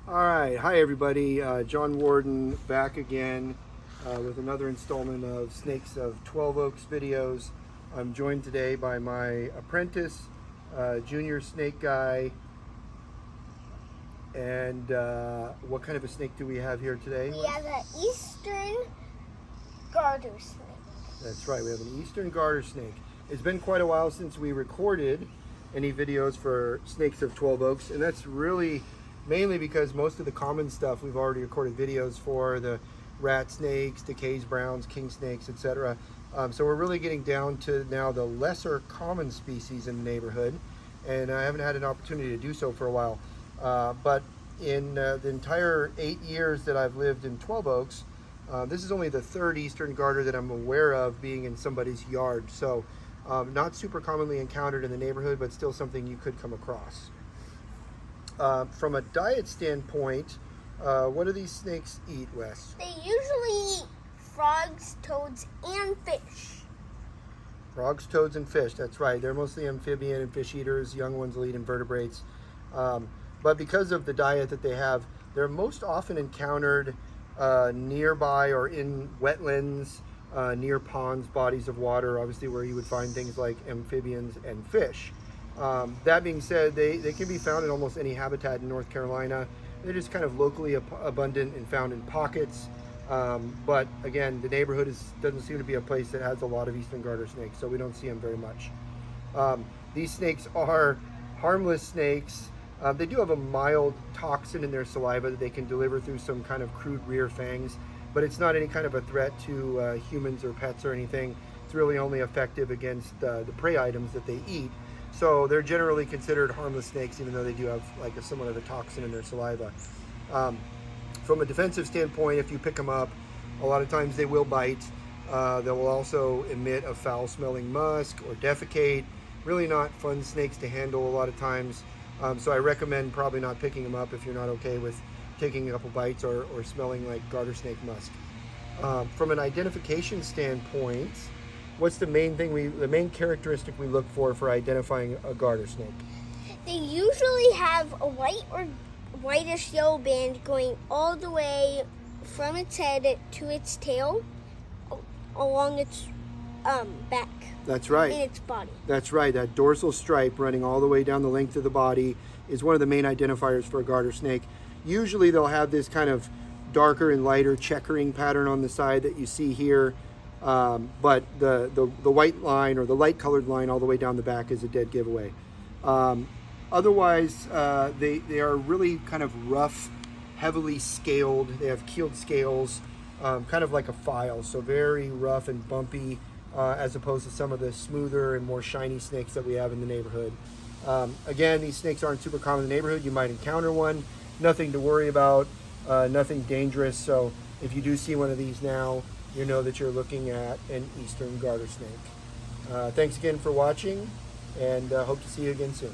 All right, hi everybody. John Warden back again with another installment of Snakes of 12 Oaks videos. I'm joined today by my apprentice, junior snake guy. And what kind of a snake do we have here today? We have an eastern garter snake. That's right, we have an eastern garter snake. It's been quite a while since we recorded any videos for Snakes of 12 Oaks, and that's really mainly because most of the common stuff we've already recorded videos for, the rat snakes, decays, browns, king snakes, etc. So we're really getting down to now the lesser common species in the neighborhood, and I haven't had an opportunity to do so for a while. But in the entire 8 years that I've lived in 12 Oaks, this is only the third eastern garter that I'm aware of being in somebody's yard. So not super commonly encountered in the neighborhood, but still something you could come across. From a diet standpoint, what do these snakes eat, Wes? They usually eat frogs, toads, and fish. Frogs, toads, and fish. That's right. They're mostly amphibian and fish eaters. Young ones will eat invertebrates. But because of the diet that they have, they're most often encountered nearby or in wetlands, near ponds, bodies of water, obviously where you would find things like amphibians and fish. That being said, they can be found in almost any habitat in North Carolina. They're just kind of locally abundant and found in pockets. But again, the neighborhood doesn't seem to be a place that has a lot of eastern garter snakes, so we don't see them very much. These snakes are harmless snakes. They do have a mild toxin in their saliva that they can deliver through some kind of crude rear fangs, but it's not any kind of a threat to humans or pets or anything. It's really only effective against the prey items that they eat. So they're generally considered harmless snakes, even though they do have like somewhat of a toxin in their saliva. From a defensive standpoint, if you pick them up, a lot of times they will bite. They will also emit a foul-smelling musk or defecate. Really not fun snakes to handle a lot of times. So I recommend probably not picking them up if you're not okay with taking a couple bites or smelling like garter snake musk. From an identification standpoint, what's the main thing the main characteristic we look for identifying a garter snake? They usually have a white or whitish yellow band going all the way from its head to its tail along its back. That's right. In its body. That's right. That dorsal stripe running all the way down the length of the body is one of the main identifiers for a garter snake. Usually they'll have this kind of darker and lighter checkering pattern on the side that you see here. But the white line or the light colored line all the way down the back is a dead giveaway. Otherwise, they are really kind of rough, heavily scaled. They have keeled scales, kind of like a file, so very rough and bumpy, as opposed to some of the smoother and more shiny snakes that we have in the neighborhood. Again, these snakes aren't super common in the neighborhood. You might encounter one. Nothing to worry about, nothing dangerous. So if you do see one of these now, you know that you're looking at an eastern garter snake. Thanks again for watching, and hope to see you again soon.